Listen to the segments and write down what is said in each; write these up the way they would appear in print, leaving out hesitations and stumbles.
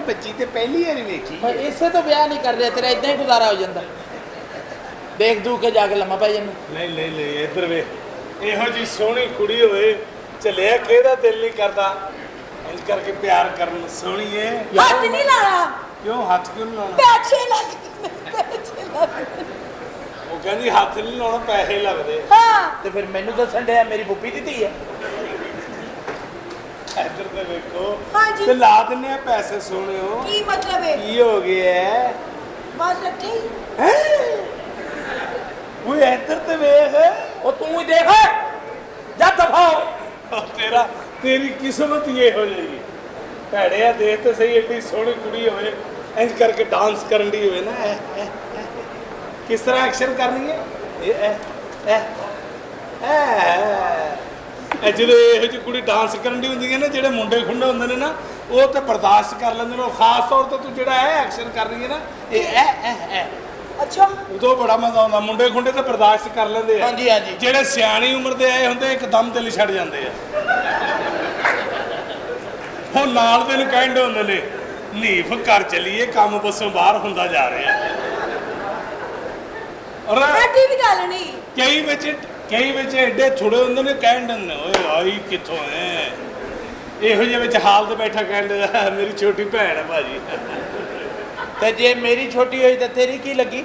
ਬੱਚੀ ਤੇ ਪਹਿਲੀ ਵਾਰੀ ਵੇਖੀ ਮੈਂ ਇਸੇ ਤੋਂ ਵਿਆਹ ਨਹੀਂ ਕਰ ਰਿਹਾ ਤੇਰਾ ਇਦਾਂ ਹੀ ਗੁਜ਼ਾਰਾ ਹੋ ਜਾਂਦਾ ਦੇਖ ਦੂ ਕੇ ਜਾ ਕੇ ਲੰਮਾ ਪੈ ਜਾਂਦਾ ਨਹੀਂ ਨਹੀਂ ਨਹੀਂ ਇੱਧਰ ਵੇ ਇਹੋ ਜੀ ਸੋਹਣੀ ਕੁੜੀ ਹੋਵੇ ਚੱਲਿਆ ਕਿਹਦਾ ਦਿਲ ਨਹੀਂ ਕਰਦਾ ਇੰਜ ਕਰਕੇ ਪਿਆਰ ਕਰਨ ਸੋਹਣੀਏ ਹੱਥ ਨਹੀਂ ਲਾਣਾ ਕਿਉਂ ਹੱਥ ਕਿਉਂ ਨੀ ਲਾਉਣਾ ਪੈਸੇ ਲੱਗ ਉਹ ਕਹਿੰਦੀ ਹੱਥ ਨਹੀਂ ਲਾਉਣਾ ਪੈਸੇ ਲੱਗਦੇ ਹਾਂ ਤੇ ਫਿਰ ਮੈਨੂੰ ਦੱਸਣ ਡਿਆ ਮੇਰੀ ਫੁੱਫੀ ਦੀ ਧੀ ਹੈ ਇੱਧਰ ਤੇ ਵੇਖੋ ਹਾਂਜੀ। ਤੇ ਲਾ ਦਿੰਨੇ ਆ ਪੈਸੇ ਸੋਹਣਿਓ ਕੀ ਮਤਲਬ ਹੈ ਕੀ ਹੋ ਗਿਆ ਬਸ ਇੱਥੇ ਹੀ ਉਹ ਇੱਧਰ ਤੇ ਵੇਖ ਉਹ ਤੂੰ ਹੀ ਦੇਖ ਜਾ ਦਫਾ ਤੇਰੀ ਕਿਸਮਤ ਹੀ ਇਹੋ ਜਿਹੀ ਭੈੜਿਆ ਦੇਖ ਤੇ ਸਹੀ ਏਡੀ ਸੋਹਣੀ ਕੁੜੀ ਹੋਵੇ ਇੰਜ ਕਰਕੇ ਡਾਂਸ ਕਰਨ ਦੀ ਹੋਵੇ ਨਾ ਕਿਸ ਤਰ੍ਹਾਂ ਐਕਸ਼ਨ ਕਰਨੀ ਹੈ ਇਹ ਜਦੋਂ ਇਹੋ ਜਿਹੀ ਕੁੜੀ ਡਾਂਸ ਕਰਨ ਦੀ ਹੁੰਦੀ ਹੈ ਨਾ ਜਿਹੜੇ ਮੁੰਡੇ ਖੁੰਡੇ ਹੁੰਦੇ ਨੇ ਨਾ ਉਹ ਤਾਂ ਬਰਦਾਸ਼ਤ ਕਰ ਲੈਂਦੇ ਨੇ ਉਹ ਖਾਸ ਤੌਰ ਤੇ ਤੂੰ ਜਿਹੜਾ ਐਕਸ਼ਨ ਕਰ ਰਹੀ ਹੈ ਨਾ ਇਹ ਅੱਛਾ ਉਦੋਂ ਬੜਾ ਮਜ਼ਾ ਆਉਂਦਾ ਮੁੰਡੇ ਖੁੰਡੇ ਤਾਂ ਬਰਦਾਸ਼ਤ ਕਰ ਲੈਂਦੇ ਆ ਹਾਂਜੀ ਹਾਂਜੀ ਜਿਹੜੇ ਸਿਆਣੀ ਉਮਰ ਦੇ ਆਏ ਹੁੰਦੇ ਇੱਕਦਮ ਦਿਲ ਛੱਡ ਜਾਂਦੇ ਆ ਉਹ ਨਾਲ ਦੇ ਨੂੰ ਕਹਿੰਦੇ ਹੁੰਦੇ ਨੇ ਨੀਫ ਕਰ ਚਲੀਏ ਕੰਮ ਬਸੋਂ ਬਾਹਰ ਹੁੰਦਾ ਜਾ ਰਿਹਾ ਔਰ ਸਾਡੀ ਵੀ ਗੱਲ ਨਹੀਂ ਕਈ ਵਿੱਚ ਐਡੇ ਥੋੜੇ ਹੁੰਦੇ ਨੇ ਕਹਿੰਦੇ ਨੇ ਓਏ ਆਈ ਕਿੱਥੋਂ ਹੈ ਇਹੋ ਜਿਹੇ ਵਿੱਚ ਹਾਲ ਤੇ ਬੈਠਾ ਕਹਿੰਦੇ ਮੇਰੀ ਛੋਟੀ ਭੈਣ ਹੈ ਭਾਜੀ ਤੇ ਜੇ ਮੇਰੀ ਛੋਟੀ ਹੋਈ ਤਾਂ ਤੇਰੀ ਕੀ ਲੱਗੀ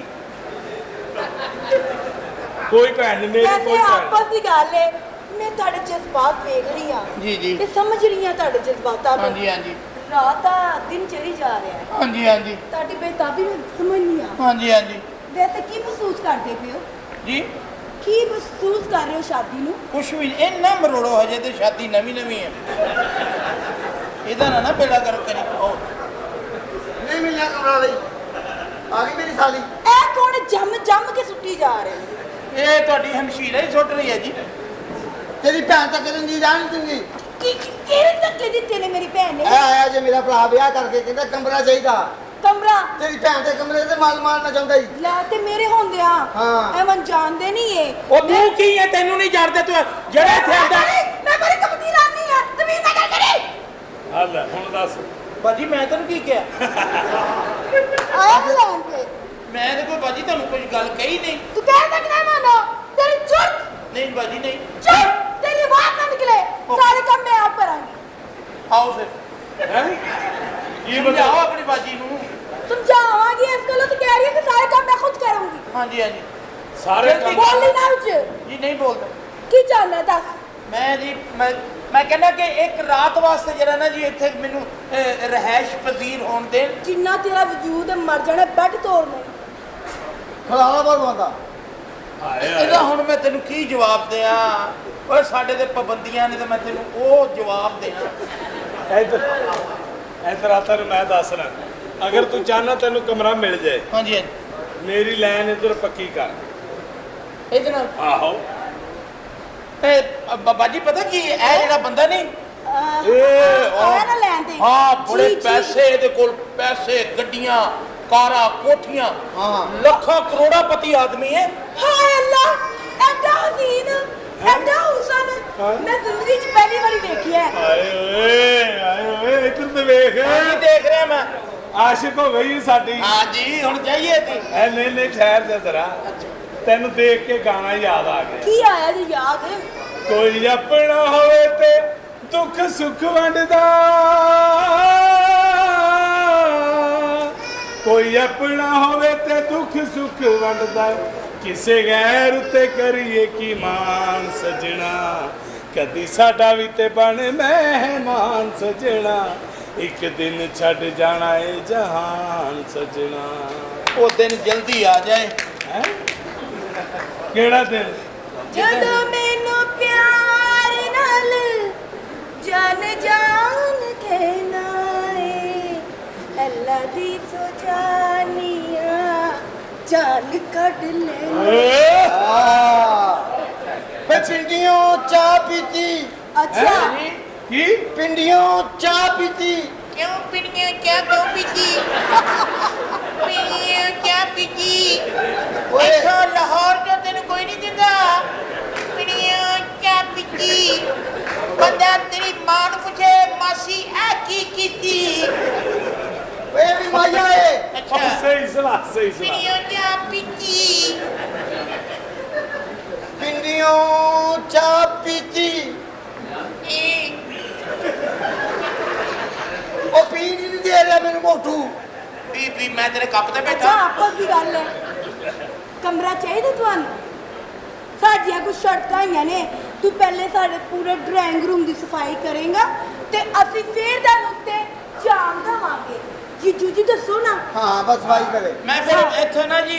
ਕੋਈ ਭੈਣ ਨਹੀਂ ਮੇਰੀ ਕੋਈ ਭੈਣ ਆਪਸ ਦੀ ਗੱਲ ਹੈ ਮੈਂ ਤੁਹਾਡੇ ਜਜ਼ਬਾਤ ਵੇਖ ਰਹੀ ਹਾਂ ਜੀ ਜੀ ਤੇ ਸਮਝ ਰਹੀ ਹਾਂ ਤੁਹਾਡੇ ਜਜ਼ਬਾਤਾਂ ਨੂੰ ਹਾਂਜੀ ਹਾਂਜੀ ਰਾਤ ਦਾ ਦਿਨ ਚੜੀ ਜਾ ਰਿਹਾ ਹੈ ਹਾਂਜੀ ਹਾਂਜੀ ਤੁਹਾਡੀ ਬੇਤਾਬੀ ਮੈਂ ਸਮਝਨੀ ਆ ਹਾਂਜੀ ਹਾਂਜੀ ਵੈਸੇ ਕੀ ਮਹਿਸੂਸ ਕਰਦੇ ਪਏ ਹੋ ਜੀ ਕੀ ਮਹਿਸੂਸ ਕਰ ਰਹੇ ਹੋ ਸ਼ਾਦੀ ਨੂੰ ਕੁਛ ਵੀ ਇੰਨਾ ਮਰੋੜੋ ਹਜੇ ਤੇ ਸ਼ਾਦੀ ਨਵੀਂ ਹੈ ਇਹਦਾ ਨਾ ਬੇੜਾ ਕਰ ਕਰੀ ਨਹੀਂ ਮਿਲਣਾ ਕਮਰਾ ਲਈ ਆ ਗਈ ਮੇਰੀ ਸਾਲੀ ਇਹ ਕੌਣ ਜੰਮ ਕੇ ਸੁੱਟੀ ਜਾ ਰਹੇ ਨੇ ਇਹ ਤੁਹਾਡੀ ਹਮਸ਼ੀਰਾ ਹੀ ਸੁੱਟ ਰਹੀ ਹੈ ਜੀ ਤੇਰੀ ਭੈਣ ਤਾਂ ਕਦੋਂ ਦੀ ਜਾਣ ਦਿੰਦੀ ਕਿਹੜੇ ਧੱਕੇ ਦਿੱਤੇ ਨੇ ਮੇਰੀ ਭੈਣ ਨੇ ਇਹ ਆਇਆ ਜੇ ਮੇਰਾ ਭਰਾ ਵਿਆਹ ਕਰਕੇ ਕਹਿੰਦਾ ਕਮਰਾ ਚਾਹੀਦਾ ਕਮਰਾ ਤੇਰੀ ਭੈਣ ਦੇ ਕਮਰੇ ਤੇ ਮਾਲ ਮਾਰਨਾ ਚਾਹੁੰਦਾ ਹੀ ਲੈ ਤੇ ਮੇਰੇ ਹੁੰਦਿਆਂ ਹਾਂ। ਐਵਨ ਜਾਣਦੇ ਨਹੀਂ ਏ ਉਹ ਤੂੰ ਕੀ ਹੈ ਤੈਨੂੰ ਨਹੀਂ ਜਾਣਦੇ ਤੂੰ ਜਿਹੜਾ ਇੱਥੇ ਆਂਦਾ ਮੈਂ ਬੜੀ ਕਪਤੀ ਰਾਨੀ ਆ ਤਮੀਜ਼ ਨਾਲ ਗੱਲ ਕਰੇ ਆ ਲੈ ਹੁਣ ਦੱਸ ਬਾਜੀ ਮੈਂ ਤੈਨੂੰ ਕੀ ਕਿਹਾ ਆਇਆ ਲੈਣ ਤੇ ਮੈਂ ਤੇ ਕੋਈ ਬਾਜੀ ਤੁਹਾਨੂੰ ਕੋਈ ਗੱਲ ਕਹੀ ਨਹੀਂ ਤੂੰ ਕਹਿ ਸਕਦਾ ਮਾਨੋ ਤੇਰੀ ਚੁੱਟ ਨਹੀਂ ਬਾਜੀ ਨਹੀਂ ਚੁੱਟ ਤੇਰੀ ਆਵਾਜ਼ ਨਾ ਨਿਕਲੇ ਸਾਰੇ ਕੰਮ ਮੈਂ ਆਪ ਕਰਾਂਗੀ ਆਓ ਫਿਰ ਹੈ ਇਹ ਸਮਝਾਓ ਬਤਾਓ ਆਪਣੀ ਬਾਜੀ ਨੂੰ ਸਮਝਾਵਾਂਗੀ ਇਸ ਗੱਲੋਂ ਤੇ ਕਹਿ ਰਹੀ ਹੈ ਕਿ ਸਾਰੇ ਕੰਮ ਮੈਂ ਖੁਦ ਕਰਾਂਗੀ ਹਾਂਜੀ ਹਾਂਜੀ ਸਾਰੇ ਕੰਮ ਬੋਲੀ ਨਾ ਉੱਚ ਜੀ ਨਹੀਂ ਬੋਲਦਾ ਕੀ ਚਾਹਨਾ ਦੱਸ ਮੈਂ ਜੀ ਮੈਂ ਕਹਿੰਦਾ ਕਿ ਇੱਕ ਰਾਤ ਵਾਸਤੇ ਜਿਹੜਾ ਨਾ ਜੀ ਇੱਥੇ ਮੈਨੂੰ ਰਹਿائش ਪਜ਼ੀਰ ਹੋਣ ਦੇਣ ਜਿੰਨਾ ਤੇਰਾ ਵਜੂਦ ਹੈ ਮਰ ਜਾਣਾ ਬੈੱਡ ਤੋੜਨੇ ਖਲਾਵਾ ਬਹੁਤ ਬੰਦਾ ਇਹਦਾ ਹੁਣ ਮੈਂ ਤੈਨੂੰ ਕੀ ਜਵਾਬ ਦਿਆਂ ਓਏ ਸਾਡੇ ਤੇ ਪਾਬੰਦੀਆਂ ਨੇ ਤੇ ਮੈਂ ਤੈਨੂੰ ਉਹ ਜਵਾਬ ਦਿਆਂ ਇੱਧਰ ਆ ਤੈਨੂੰ ਮੈਂ ਦੱਸਣਾ ਅਗਰ ਤੂੰ ਚਾਹਨਾ ਤੈਨੂੰ ਕਮਰਾ ਮਿਲ ਜਾਏ ਹਾਂਜੀ ਹਾਂਜੀ ਮੇਰੀ ਲਾਈਨ ਇੱਧਰ ਪੱਕੀ ਕਰ ਇਹਦੇ ਨਾਲ ਆਹੋ ਬਾਜੀ ਪਤਾ ਕੀ ਇਹ ਜਿਹੜਾ ਬੰਦਾ ਨਹੀਂ ਆਇਆ ਨਾ ਲੈਣ ਤੇ ਹਾਂ ਬੜੇ ਜੀ, ਜੀ। ਪੈਸੇ ਇਹਦੇ ਕੋਲ ਪੈਸੇ ਗੱਡੀਆਂ ਕਾਰਾਂ ਕੋਠੀਆਂ ਹਾਂ। ਲੱਖਾਂ ਕਰੋੜਾਪਤੀ ਆਦਮੀ ਹੈ ਹਾਏ ਅੱਲਾ ਐਡਾ ਹਸੀਨ ਐਡਾ ਹੁਸਨ ਮੈਂ ਜ਼ਿੰਦਗੀ 'ਚ ਪਹਿਲੀ ਵਾਰੀ ਵੇਖਿਆ ਹੈ। ਆਏ ਓਏ ਇੱਧਰ ਤੇ ਵੇਖ ਕੀ ਦੇਖ ਰਿਹਾ ਮੈਂ ਆਸ਼ਿਕ ਹੋ ਗਈ ਸਾਡੀ ਹਾਂਜੀ ਹੁਣ ਜਾਈਏ ਤੇ ਐ ਨਹੀਂ ਠਹਿਰ ਜਾ ਜ਼ਰਾ ਤੈਨੂੰ ਦੇਖ ਕੇ ਗਾਣਾ ਯਾਦ ਆ ਗਿਆ ਕੀ ਆਇਆ ਜੀ ਯਾਦ ਕੋਈ ਆਪਣਾ ਹੋਵੇ ਤੇ ਦੁੱਖ ਸੁੱਖ ਵੰਡਦਾ ਕੋਈ ਆਪਣਾ ਹੋਵੇ ਤੇ ਦੁੱਖ ਸੁੱਖ ਵੰਡਦਾ ਕਿਸੇ ਗੈਰ ਉਤੇ ਕਰੀਏ ਕੀ ਮਾਨ ਸਜਣਾ ਕਦੀ ਸਾਡਾ ਵੀ ਤੇ ਬਣ ਮਹਿਮਾਨ ਸਜਣਾ ਇੱਕ ਦਿਨ ਛੱਡ ਜਾਣਾ ਏ ਜਹਾਨ ਸਜਣਾ ਉਹ ਦਿਨ ਜਲਦੀ ਆ ਜਾਏ ਹੈ ਕਿਹੜਾ ਦਿਨ ਜਦੋਂ ਮੈਨੂੰ ਪਿਆਰ ਨਾਲ ਜਾਨ ਕਹਿਣਾ ਏ ਅੱਲਾ ਦੀ ਸੁਜਾਨੀਆਂ ਜਾਨ ਕੱਢ ਲੈ ਪਿੰਡੀਆਂ ਚਾਹ ਪੀਤੀ ਅੱਛਾ ਕੀ ਪਿੰਡੀਆਂ ਚਾਹ ਪੀਤੀ क्यों पिड़िया क्या क्यों पीती पिड़िया क्या पीती ऐसा लाहौर जो तेन कोई नहीं दिता पिड़िया क्या पीती बंदा तेरी मां नूं पूछे मासी आ की कीती ਸਹੀ ਸਲਾਹ ਸਹੀ ਸਲਾਹ ਪੀਣੀਓ ਚਾਹ ਪੀਤੀ ਪਿੰਡੀਆਂ ਚਾਹ ਪੀਤੀ ਉਹ ਪੀਣ ਹੀ ਨਹੀਂ ਦੇ ਰਿਹਾ ਮੈਨੂੰ ਮੋਟੂ ਬੀਬੀ ਮੈਂ ਤੇਰੇ ਕੱਪ ਤੇ ਅੱਛਾ ਬੈਠਾ ਆਪਸ ਦੀ ਗੱਲ ਹੈ ਕਮਰਾ ਚਾਹੀਦਾ ਤੁਹਾਨੂੰ ਸਾਡੀਆਂ ਕੁਝ ਸ਼ਰਤਾਂ ਹੈਗੀਆਂ ਨੇ ਤੂੰ ਪਹਿਲੇ ਸਾਡੇ ਪੂਰੇ ਡਰਾਇੰਗ ਰੂਮ ਦੀ ਸਫਾਈ ਕਰੇਗਾ ਤੇ ਅਸੀਂ ਫੇਰ ਤੁਹਾਨੂੰ ਉੱਤੇ ਜਾਮ ਦੇਵਾਂਗੇ ਜੀਜੂ ਜੀ ਦੱਸੋ ਨਾ ਹਾਂ ਬਸ ਸਫਾਈ ਕਰੇ ਮੈਂ ਫਿਰ ਇੱਥੇ ਨਾ ਜੀ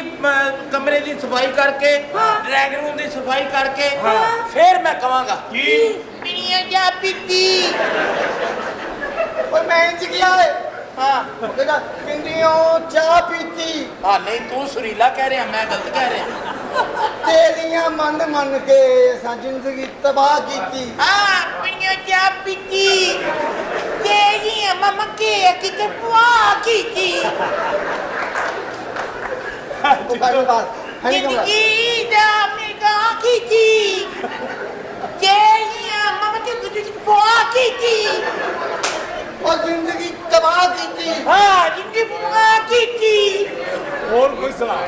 ਕਮਰੇ ਦੀ ਸਫਾਈ ਕਰਕੇ ਡਰਾਇੰਗ ਰੂਮ ਦੀ ਸਫਾਈ ਕਰਕੇ ਫਿਰ ਮੈਂ ਕਵਾਂਗਾ ਕੀ ਪੀਣੀਓ ਚਾਹ ਪੀਤੀ ਓਏ ਮੈਂ ਇੰਜ ਗਿਆ ਏ ਹਾਂ ਉਹ ਕਹਿੰਦਾ ਪਿੰਡੀਆਂ ਚਾਹ ਪੀਤੀ ਹਾਂ ਨਹੀਂ ਤੂੰ ਸੁਰੀਲਾ ਕਹਿ ਰਿਹਾ ਮੈਂ ਗਲਤ ਕਹਿ ਰਿਹਾ ਤੇਰੀਆਂ ਮੰਨ ਕੇ ਅਸਾਂ ਜ਼ਿੰਦਗੀ ਤਬਾਹ ਕੀਤੀ ਹਾਂ ਪੀਣੀਓ ਚਾਹ ਪੀਤੀ ਤੇਰੀ ਮਮਾ ਕੇ ਕਿਤੇ ਪੁਆ ਕੀਤੀ ਉਹ ਗੱਲ ਬਾਤ ਹੈ ਨਹੀਂ ਕਮਰਾ ਜ਼ਿੰਦਗੀ ਦਾ ਮੇਗਾ ਕੀਤੀ ਤੇਰੀ ਮਮਾ ਕੇ ਕਿਤੇ ਪੁਆ ਕੀਤੀ ਉਹ ਜ਼ਿੰਦਗੀ ਤਬਾਹ ਕੀਤੀ ਹਾਂ ਜ਼ਿੰਦਗੀ ਪੁਆ ਕੀਤੀ ਹੋਰ ਕੋਈ ਸਲਾਹ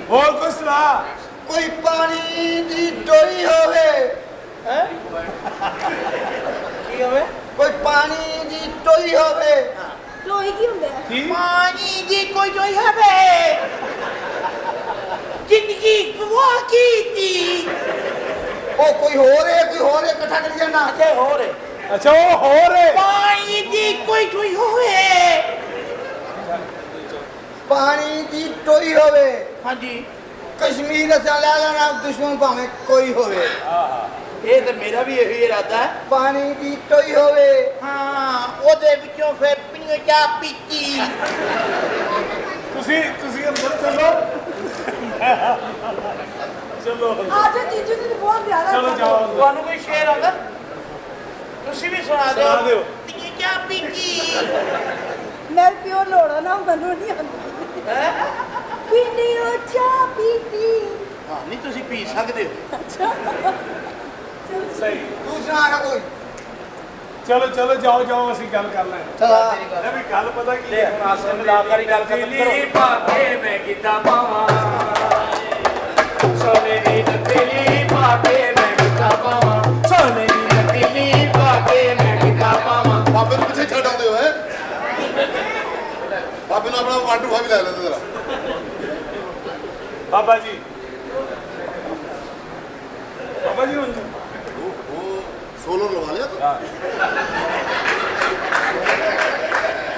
ਹੋਰ ਕੋਈ ਸਲਾਹ ਕੋਈ ਪਾਣੀ ਦੀ ਟੋਈ ਹੋਵੇ ਹੈ ਕੀ ਹੋਵੇ ਕੋਈ ਪਾਣੀ ਦੀ ਟੋਈ ਹੋਵੇ ਲੋਈ ਕੀ ਹੁੰਦਾ ਹੈ ਕੀ ਪਾਣੀ ਦੀ ਕੋਈ ਜੋਈ ਹੋਵੇ ਜ਼ਿੰਦਗੀ ਪੁਆ ਕੀਤੀ ਉਹ ਕੋਈ ਹੋਰ ਇਕੱਠਾ ਕਰੀ ਜਾਣਾ ਤੇ ਹੋਰ ਅੱਛਾ ਉਹ ਹੋਰ ਹੈ ਪਾਣੀ ਦੀ ਕੋਈ ਜੋਈ ਹੋਵੇ ਪਾਣੀ ਦੀ ਟੋਈ ਹੋਵੇ ਹਾਂਜੀ ਕਸ਼ਮੀਰ ਅਸਾਂ ਲੈ ਲੈਣਾ ਦੁਸ਼ਮਣ ਭਾਵੇਂ ਕੋਈ ਹੋਵੇ ਇਹ ਤਾਂ ਮੇਰਾ ਵੀ ਇਹੀ ਇਰਾਦਾ ਹੈ ਪਾਣੀ ਦੀ ਟੋਈ ਹੋਵੇ ਹਾਂ ਉਹਦੇ ਵਿੱਚੋਂ ਫਿਰ ਪੀਣੀਓ ਚਾਹ ਪੀਤੀ ਤੁਸੀਂ ਅੰਦਰ ਚੱਲੋ ਚਲੋ ਆਜਾ ਜੀਜੂ ਜੀ ਬਹੁਤ ਜ਼ਿਆਦਾ ਚਲੋ ਜਾਓ ਅੰਦਰ। ਤੁਹਾਨੂੰ ਕੋਈ ਸ਼ੇਰ ਆਉਂਦਾ ਤੁਸੀਂ ਵੀ ਸੁਣਾ ਸੁਣਾ ਦਿਓ ਦਿਓ। ਪੀਣੀਓ ਚਾਹ ਪੀਤੀ ਮੈਂ ਪਿਓ ਲੋੜਾ ਨਾ ਮੈਨੂੰ ਨਹੀਂ ਆਉਂਦੀ ਹੈ ਪੀਂਦੀ ਉਹ ਚਾਹ ਪੀਤੀ ਹਾਂ ਨਹੀਂ ਤੁਸੀਂ ਪੀ ਸਕਦੇ ਹੋ ਅੱਛਾ ਸਹੀ ਤੂੰ ਸੁਣਾ ਕੋਈ ਚਲੋ ਜਾਓ ਅਸੀਂ ਗੱਲ ਕਰ ਲੈਂਦੇ ਚਲਾ ਇਹ ਵੀ ਗੱਲ ਪਤਾ ਕੀ ਦੇਖ ਹੁਣ ਆਸੇ ਮਿਲਾਪ ਵਾਲੀ ਗੱਲ ਖਤਮ ਤੇਲੀ ਕਰੋ ਪਾ ਕੇ ਮੈਂ ਕਿੱਦਾਂ ਪਾਵਾਂ ਸੋਨੇ ਦੀ ਤੇਲੀ ਪਾ ਕੇ ਮੈਂ ਕਿੱਦਾਂ ਪਾਵਾਂ ਸੋਨੇ ਦੀ ਤੇਲੀ ਪਾ ਕੇ ਮੈਂ ਕਿੱਦਾਂ ਪਾਵਾਂ ਬਾਬੇ ਨੂੰ ਪਿੱਛੇ ਛੱਡ ਆਉਂਦੇ ਹੋ ਹੈ ਬਾਬੇ ਨੂੰ ਆਪਣਾ 1 2 5 ਲੈ ਲੈਂਦੇ ਜਰਾ ਬਾਬਾ ਜੀ ਹੁਣ ਉਹ ਸੋਲਰ ਲਵਾ ਲਿਆ ਤੂੰ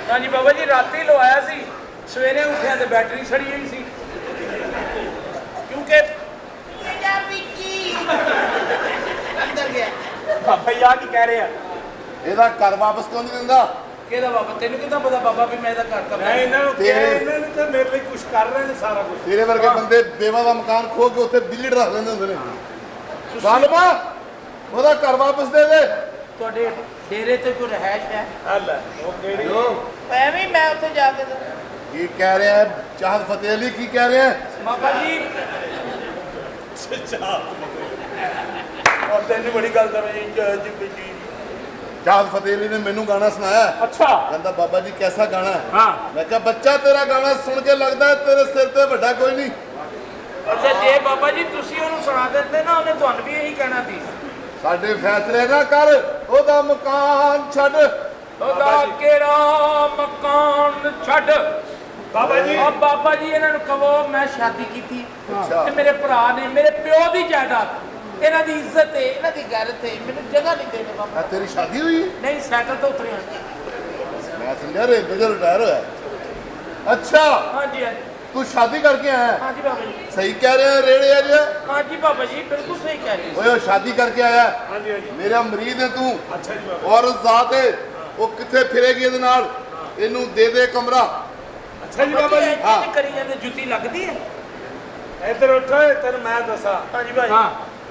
ਹਾਂਜੀ ਬਾਬਾ ਜੀ ਰਾਤੀ ਲਵਾਇਆ ਸੀ ਸਵੇਰੇ ਉੱਠਿਆ ਤੇ ਬੈਟਰੀ ਸੜੀ ਹੋਈ ਸੀ ਕਿਉਂਕਿ ਚਾਹ ਪੀਤੀ ਅੰਦਰ ਗਿਆ ਬਾਬਾ ਜੀ ਆ ਕੀ ਕਹਿ ਰਹੇ ਆ ਇਹਦਾ ਘਰ ਵਾਪਸ ਕਿਉਂ ਨਹੀਂ ਦਿੰਦਾ ਕਿਹਦਾ ਬਾਬਾ ਤੈਨੂੰ ਕਿੱਦਾਂ ਪਤਾ ਬਾਬਾ ਵੀ ਮੈਂ ਇਹਦਾ ਘਰ ਕਰਨਾ ਮੈਂ ਇਹਨਾਂ ਨੂੰ ਕਿਹਾ ਤੇਰੇ- ਇਹਨਾਂ ਨੇ ਤਾਂ ਮੇਰੇ ਲਈ ਕੁਝ ਕਰ ਰਹੇ ਨੇ ਸਾਰਾ ਕੁਝ ਤੇਰੇ ਵਰਗੇ ਬੰਦੇ ਬੇਵਾ ਦਾ ਮਕਾਨ ਖੋ ਕੇ ਉੱਥੇ ਬਿੱਲੀ ਰੱਖ ਲੈਂਦੇ ਹੁੰਦੇ ਨੇ ਸਾਲਮਾ ਉਹਦਾ ਘਰ ਵਾਪਸ ਦੇ ਦੇ ਤੁਹਾਡੇ ਡੇਰੇ ਤੇ ਕੋਈ ਰਹਿائش ਹੈ ਹੱਲ ਉਹ ਕਿਹੜੀ ਐਵੇਂ ਮੈਂ ਉੱਥੇ ਜਾ ਕੇ ਤਾਂ- ਕੀ ਕਹਿ ਰਿਹਾ ਹੈ ਚਾਹਤ ਫਤਿਹ ਅਲੀ ਕੀ ਕਹਿ ਰਿਹਾ ਹੈ ਬਾਬਾ ਜੀ ਸੱਚਾ ਔਰ ਤੈਨੂੰ ਬੜੀ ਗੱਲ ਕਰ ਰਹੀ ਜੀ ਚਾਹਤ ਫਤਿਹ ਅਲੀ ਨੇ ਮੈਨੂੰ ਗਾਣਾ ਸੁਣਾਇਆ ਹੈ। ਅੱਛਾ ਕਹਿੰਦਾ ਬਾਬਾ ਜੀ ਕੈਸਾ ਗਾਣਾ ਹੈ ਹਾਂ ਮੈਂ ਕਿਹਾ ਬੱਚਾ ਤੇਰਾ ਗਾਣਾ ਸੁਣ ਕੇ ਲੱਗਦਾ ਹੈ ਤੇਰੇ ਸਿਰ ਤੇ ਵੱਡਾ ਕੋਈ ਨਹੀਂ ਅੱਛਾ ਜੇ ਬਾਬਾ ਜੀ ਤੁਸੀਂ ਉਹਨੂੰ ਸੁਣਾ ਦਿੰਦੇ ਨਾ ਉਹਨੇ ਤੁਹਾਨੂੰ ਵੀ ਇਹੀ ਕਹਿਣਾ ਸੀ ਸਾਡੇ ਫੈਸਲੇ ਨਾ ਕਰ ਉਹਦਾ ਮਕਾਨ ਛੱਡ ਉਹਦਾ ਕਿਹੜਾ ਮਕਾਨ ਛੱਡ ਬਾਬਾ ਜੀ ਆ ਬਾਬਾ ਜੀ ਇਹਨਾਂ ਨੂੰ ਕਹੋ ਮੈਂ ਸ਼ਾਦੀ ਕੀਤੀ ਅੱਛਾ। ਤੇ ਮੇਰੇ ਭਰਾ ਨੇ ਮੇਰੇ ਪਿਓ ਦੀ ਜਾਇਦਾਦ ਇਹਨਾਂ ਦੀ ਇੱਜ਼ਤ ਹੈ ਇਹਨਾਂ ਦੀ ਗੈਰਤ ਹੈ ਮੈਨੂੰ ਜਗ੍ਹਾ ਨਹੀਂ ਦੇਣੀ ਬਾਬਾ ਆ ਤੇਰੀ ਸ਼ਾਦੀ ਹੋਈ ਹੈ? ਨਹੀਂ ਸਾਈਕਲ ਤੋਂ ਉਤਰਿਆ ਮੈਂ ਸਮਝਿਆ ਰੇਲਵੇ ਤੋਂ ਰਿਟਾਇਰ ਹੋਇਆ ਅੱਛਾ ਹਾਂਜੀ ਹਾਂਜੀ ਤੂੰ ਸ਼ਾਦੀ ਕਰਕੇ ਆਇਆ ਹੈ? ਹਾਂਜੀ ਬਾਬਾ ਜੀ ਸਹੀ ਕਹਿ ਰਿਹਾ ਰੇੜੇ ਅੱਜ ਹਾਂਜੀ ਬਾਬਾ ਜੀ ਬਿਲਕੁਲ ਸਹੀ ਕਹਿ ਰਹੇ ਹੋ ਓਏ ਉਹ ਸ਼ਾਦੀ ਕਰਕੇ ਆਇਆ ਹੈ। ਹਾਂਜੀ ਹਾਂਜੀ ਮੇਰਾ ਮਰੀਦ ਹੈ ਤੂੰ ਅੱਛਾ ਜੀ ਬਾਬਾ ਔਰ ਜ਼ਾਤ ਹੈ ਉਹ ਕਿੱਥੇ ਫਿਰੇਗੀ ਇਹਦੇ ਨਾਲ ਇਹਨੂੰ ਦੇ ਦੇ ਕਮਰਾ ਅੱਛਾ ਜੀ ਬਾਬਾ ਜੀ ਹਾਂ। ਇੰਜ ਕਰੀ ਜਾਂਦੇ ਜੁੱਤੀ ਲੱਗਦੀ ਹੈ ਇੱਧਰ ਉੱਠੋ ਤੈਨੂੰ ਮੈਂ ਦੱਸਾਂ ਹਾਂਜੀ ਭਾਈ ਹਾਂ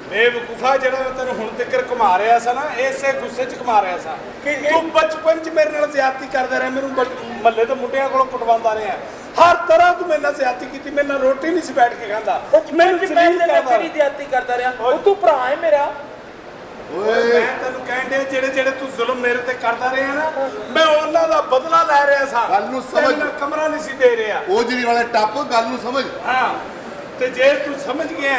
ਬੇਵਕੂਫਾ ਜਿਹੜਾ ਮੈਂ ਤੈਨੂੰ ਹੁਣ ਤੱਕ ਘੁਮਾ ਰਿਹਾ ਸੀ ਨਾ ਇਸੇ ਗੁੱਸੇ 'ਚ ਘੁਮਾ ਰਿਹਾ ਸੀ ਕਿ ਤੂੰ ਬਚਪਨ 'ਚ ਮੇਰੇ ਨਾਲ ਜ਼ਿਆਦਤੀ ਕਰਦਾ ਰਿਹਾ ਮੈਨੂੰ ਮਹੱਲੇ ਤੋਂ ਮੁੰਡਿਆਂ ਕੋਲੋਂ ਕੁੱਟਵਾਉਂਦਾ ਰਿਹਾ ਹਰ ਤਰ੍ਹਾਂ ਤੂੰ ਮੇਰੇ ਨਾਲ ਜ਼ਿਆਦਤੀ ਕੀਤੀ ਮੇਰੇ ਨਾਲ ਰੋਟੀ ਨਹੀਂ ਸੀ ਬੈਠ ਕੇ ਖਾਂਦਾ ਮੈਨੂੰ ਸਲੀਮ ਕਿਹੜੀ ਕਰਦਾ ਜ਼ਿਆਦਤੀ ਕਰਦਾ ਰਿਹਾ ਉਹ ਤੂੰ ਭਰਾ ਹੈ ਮੇਰਾ ਓਏ ਮੈਂ ਤੈਨੂੰ ਕਹਿੰਦੇ ਜਿਹੜੇ ਤੂੰ ਜ਼ੁਲਮ ਮੇਰੇ ਤੇ ਕਰਦਾ ਰਿਹਾ ਨਾ, ਮੈਂ ਉਹਨਾਂ ਦਾ ਬਦਲਾ ਲੈ ਰਿਹਾ ਸਾਂ। ਗੱਲ ਨੂੰ ਸਮਝ। ਤੈਨੂੰ ਮੈਂ ਕਮਰਾ ਨਹੀਂ ਸੀ ਦੇ ਰਿਹਾ। ਓਜਰੀ ਵਾਲੇ ਟੱਪ, ਗੱਲ ਨੂੰ ਸਮਝ। ਹਾਂ, ਤੇ ਜੇ ਤੂੰ ਸਮਝ ਗਿਆ,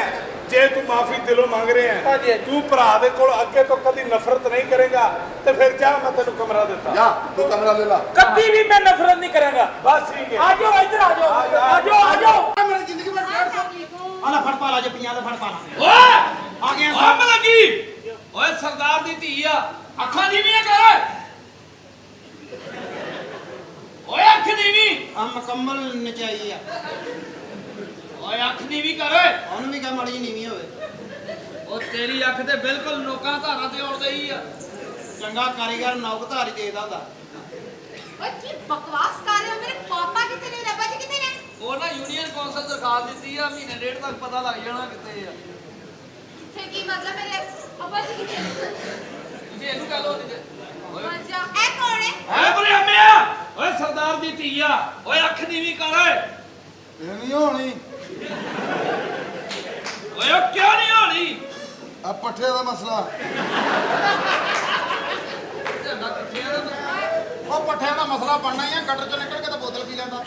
ਜੇ ਤੂੰ ਮਾਫੀ ਦਿਲੋਂ ਮੰਗ ਰਿਹਾ ਹੈ, ਹਾਂਜੀ, ਹਾਂਜੀ। ਤੂੰ ਭਰਾ ਦੇ ਕੋਲ ਅੱਗੇ ਤੋਂ ਕਦੀ ਨਫ਼ਰਤ ਨਹੀਂ ਕਰੇਗਾ, ਤੇ ਫਿਰ ਜਾ, ਮੈਂ ਤੈਨੂੰ ਕਮਰਾ ਦਿੱਤਾ। ਜਾ ਤੂੰ ਕਮਰਾ ਲੈ ਲਾ। ਕਦੀ ਵੀ ਮੈਂ ਨਫ਼ਰਤ ਨਹੀਂ ਕਰਾਂਗਾ। ਬਸ ਠੀਕ ਹੈ। ਆ ਜਾਓ ਇੱਧਰ ਆ ਜਾਓ ਆ ਜਾਓ ਆ ਜਾਓ। ਮੇਰੀ ਜ਼ਿੰਦਗੀ ਵਿੱਚ 150 ਆਲਾ ਫੜ ਪਾ ਲਾ ਜੇ 50 ਦਾ ਫੜ ਪਾ ਲਾ। ਓਏ ਆ ਗਿਆ ਓਏ ਮਲੰਗੀ, ਓਏ ਸਰਦਾਰ ਦੀ ਧੀ ਆ, ਅੱਖਾਂ ਨੀਵੀਆਂ ਕਰ। ਓਏ ਅੱਖ ਨੀਵੀਂ, ਆ ਮੁਕੰਮਲ ਨਚਾਈ ਆ। ਓਏ ਅੱਖ ਨੀਵੀਂ ਕਰ। ਉਹਨੂੰ ਵੀ ਕਹ ਮਾੜੀ ਜਿਹੀ ਨੀਵੀਂ ਹੋਵੇ। ਉਹ ਤੇਰੀ ਅੱਖ ਤੇ ਬਿਲਕੁਲ ਨੋਕਾਂ ਧਾਰਾਂ ਤੇ ਆਉਣ ਗਈ ਆ। ਚੰਗਾ ਕਾਰੀਗਰ ਨੌਕ ਧਾਰੀ ਦੇਦਾ ਹੁੰਦਾ। ਓਏ ਕੀ ਬਕਵਾਸ ਕਰ ਰਹੇ ਹੋ? ਮੇਰੇ ਪਾਪਾ ਕਿੱਥੇ ਨੇ? ਰੱਬਾ ਜੀ ਕਿੱਥੇ ਨੇ? ਉਹ ਨਾ ਯੂਨੀਅਨ ਕੌਂਸਲ ਦਰਖਾਸਤ ਦਿੱਤੀ ਆ, ਮਹੀਨੇ ਡੇਢ ਤੱਕ ਪਤਾ ਲੱਗ ਜਾਣਾ ਕਿੱਥੇ ਆ। ਕਿੱਥੇ ਕੀ ਮਤਲਬ? ਮੇਰੇ ਪਾਪਾ ਜੀ ਕਿੱਥੇ ਨੇ? ਤੁਸੀਂ ਇਹਨੂੰ ਕਹਿ ਲਓ ਉਹਦੀ ਓਏ ਮਰ ਜਾ। ਇਹ ਕੌਣ ਹੈ? ਐ ਬਰੇ ਅੰਮਿਆ, ਓਏ ਸਰਦਾਰ ਦੀ ਧੀ ਆ, ਓਏ ਅੱਖ ਨੀਵੀਂ ਕਰ। ਇਹ ਨਹੀਂ ਹੋਣੀ। ਓਏ ਉਹ ਕਿਉਂ ਨਹੀਂ ਹੋਣੀ? ਆ ਪੱਠੇ ਦਾ ਮਸਲਾ। ਝੰਡਾ ਕਿੱਥੇ ਆ ਇਹਦਾ? ਉਹ ਪੱਠਿਆਂ ਦਾ ਮਸਲਾ ਬਣਨਾ ਹੀ ਆ। ਗਟਰ ਚੋਂ ਨਿਕਲ ਕੇ ਤਾਂ ਬੋਤਲ ਪੀ ਲੈਂਦਾ।